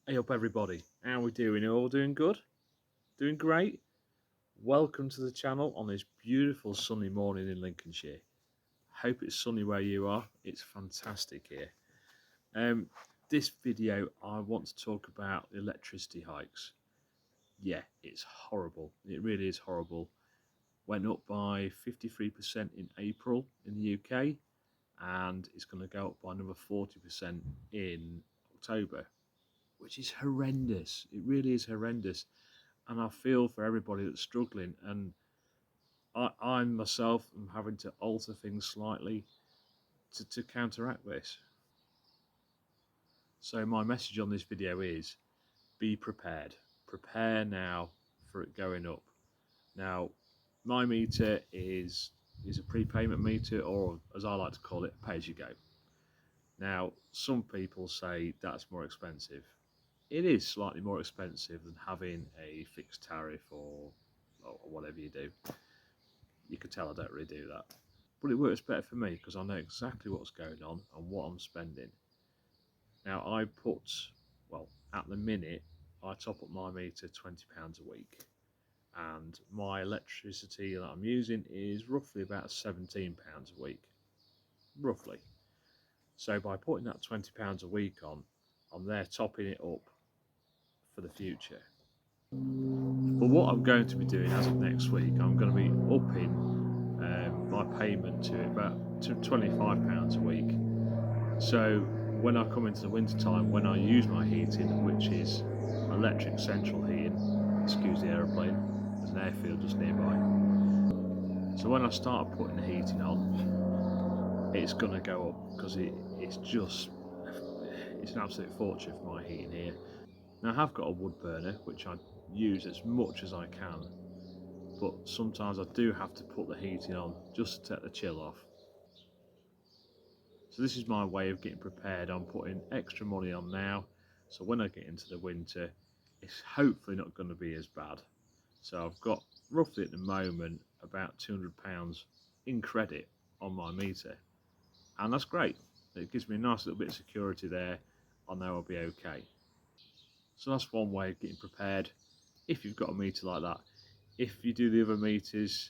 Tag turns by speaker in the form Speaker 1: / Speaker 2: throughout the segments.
Speaker 1: Hey up everybody, how we doing? All doing good? Doing great? Welcome to the channel on this beautiful sunny morning in Lincolnshire. Hope it's sunny where you are. It's fantastic here. Um, this video I want to talk about electricity hikes. Yeah, it's horrible. It really is horrible. Went up by 53% in April in the UK, and it's going to go up by another 40% in October, which is horrendous. It really is horrendous. And I feel for everybody that's struggling. And I myself am having to alter things slightly to counteract this. So my message on this video is be prepared. Prepare now for it going up. Now, my meter is a prepayment meter, or as I like to call it, pay as you go. Now, some people say that's more expensive. It is slightly more expensive than having a fixed tariff or whatever you do. You can tell I don't really do that. But it works better for me because I know exactly what's going on and what I'm spending. Now I put, well, at the minute, I top up my meter £20 a week. And my electricity that I'm using is roughly about £17 a week. Roughly. So by putting that £20 a week on, I'm there topping it up for the future. But what I'm going to be doing as of next week, I'm going to be upping my payment to about £25 a week. So when I come into the winter time, when I use my heating, which is electric central heating, excuse the aeroplane, there's an airfield just nearby. So when I start putting the heating on, it's going to go up because it's an absolute fortune for my heating here. Now I have got a wood burner, which I use as much as I can, but sometimes I do have to put the heating on just to take the chill off. So this is my way of getting prepared. I'm putting extra money on now, so when I get into the winter, it's hopefully not going to be as bad. So I've got roughly at the moment about £200 in credit on my meter, and that's great. It gives me a nice little bit of security there. I know I'll be okay. So that's one way of getting prepared if you've got a meter like that. If you do the other meters,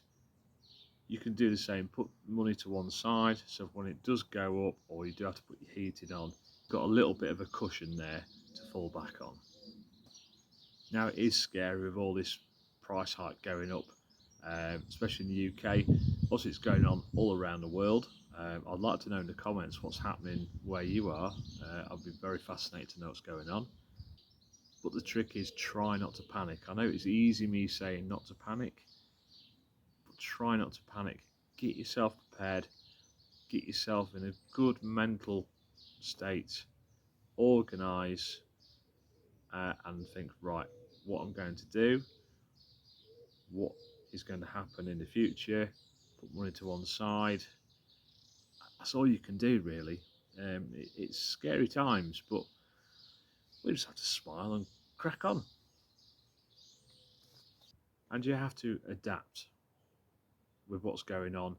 Speaker 1: you can do the same. Put money to one side, so when it does go up or you do have to put your heating on, you've got a little bit of a cushion there to fall back on. Now it is scary with all this price hike going up, especially in the UK. Also, it's going on all around the world. I'd like to know in the comments what's happening where you are. I'd be very fascinated to know what's going on. But the trick is try not to panic. I know it's easy me saying not to panic, but try not to panic. Get yourself prepared. Get yourself in a good mental state. Organise and think, right, what I'm going to do, what is going to happen in the future, put money to one side. That's all you can do, really. It's scary times, but we just have to smile and crack on. And you have to adapt with what's going on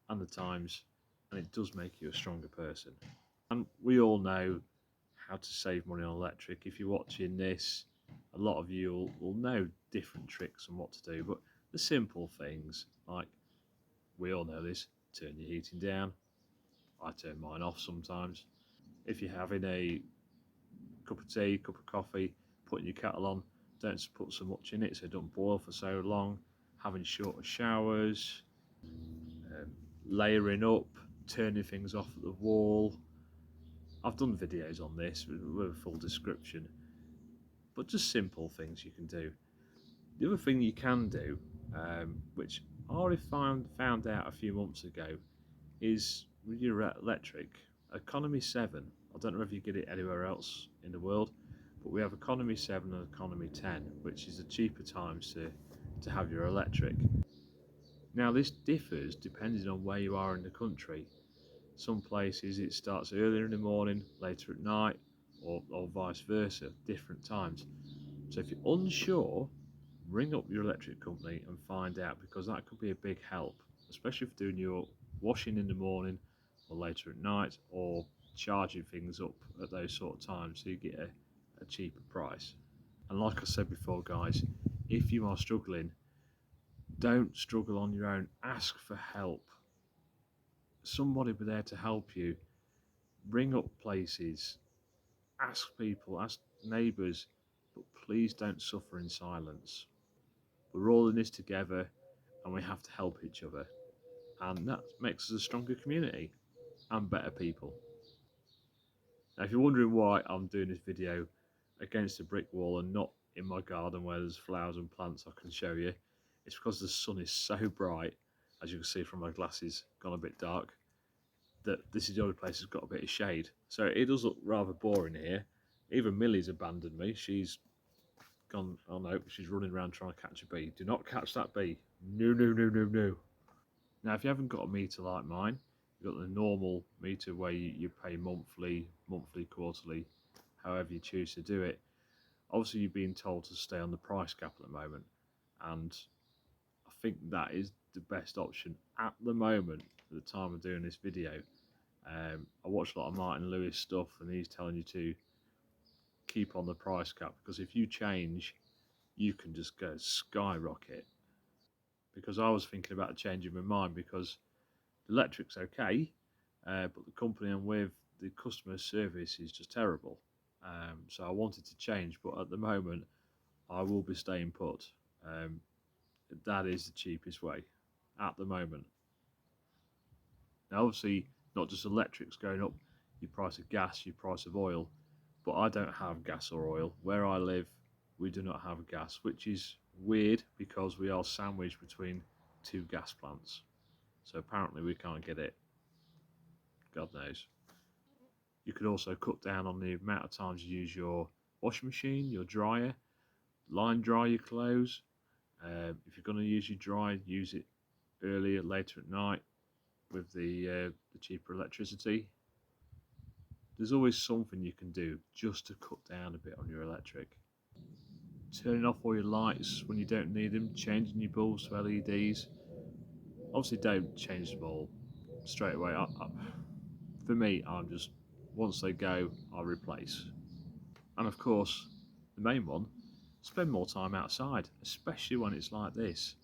Speaker 1: and the times, and it does make you a stronger person. And we all know how to save money on electric. If you're watching this, a lot of you will know different tricks on what to do, but the simple things, like we all know this, turn your heating down. I turn mine off sometimes. If you're having a cup of tea, cup of coffee, putting your kettle on, don't put so much in it so it don't boil for so long. Having shorter showers, layering up, turning things off at the wall. I've done videos on this with a full description, but just simple things you can do. The other thing you can do, which I already found out a few months ago, is with your electric, Economy 7. I don't know if you get it anywhere else in the world, but we have Economy 7 and Economy 10, which is the cheaper times to have your electric. Now this differs depending on where you are in the country. Some places it starts earlier in the morning, later at night, or vice versa, different times. So if you're unsure, ring up your electric company and find out, because that could be a big help, especially if doing your washing in the morning or later at night, or charging things up at those sort of times, so you get a a cheaper price. And like I said before, guys, if you are struggling, don't struggle on your own. Ask for help. Somebody be there to help you. Ring up places. Ask people, ask neighbours, but please don't suffer in silence. We're all in this together and we have to help each other. And that makes us a stronger community and better people. Now, if you're wondering why I'm doing this video against a brick wall and not in my garden where there's flowers and plants I can show you, it's because the sun is so bright, as you can see from my glasses gone a bit dark, that this is the only place that's got a bit of shade. So it does look rather boring here. Even Millie's abandoned me. She's gone, oh no, she's running around trying to catch a bee. Do not catch that bee. No, no, no, no, no. Now, if you haven't got a meter like mine, you've got the normal meter where you pay monthly, quarterly, however you choose to do it. Obviously, you're being told to stay on the price cap at the moment, and I think that is the best option at the moment for the time of doing this video. I watched a lot of Martin Lewis stuff, and he's telling you to keep on the price cap, because if you change, you can just go skyrocket. Because I was thinking about changing my mind, because the electric's okay, but the company I'm with, the customer service is just terrible. So I wanted to change, but at the moment I will be staying put. That is the cheapest way at the moment. Now obviously not just electric's going up, your price of gas, your price of oil, but I don't have gas or oil. Where I live, we do not have gas, which is weird because we are sandwiched between two gas plants. So apparently we can't get it. God knows. You could also cut down on the amount of times you use your washing machine, your dryer, line dry your clothes. If you're going to use your dryer, use it earlier, later at night with the cheaper electricity. There's always something you can do just to cut down a bit on your electric. Turning off all your lights when you don't need them, changing your bulbs to LEDs. Obviously don't change them all straight away. For me, I'm just, once they go, I'll replace. And of course, the main one, spend more time outside, especially when it's like this.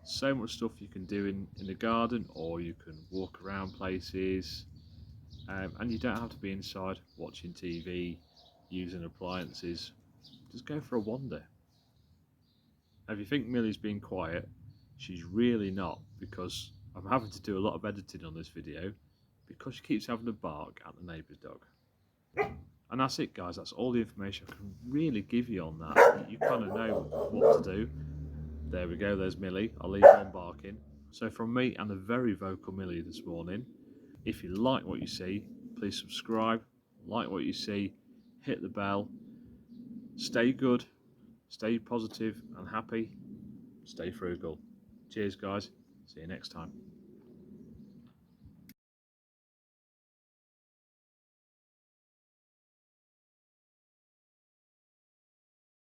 Speaker 1: So much stuff you can do in the garden, or you can walk around places, and you don't have to be inside watching TV, using appliances. Just go for a wander. Now, if you think Millie's being quiet, she's really not, because I'm having to do a lot of editing on this video because she keeps having to bark at the neighbour's dog. And that's it, guys. That's all the information I can really give you on that. You kind of know what to do. There we go. There's Millie. I'll leave her on barking. So from me and the very vocal Millie this morning, if you like what you see, please subscribe. Like what you see, hit the bell. Stay good, stay positive and happy. Stay frugal. Cheers, guys. See you next time.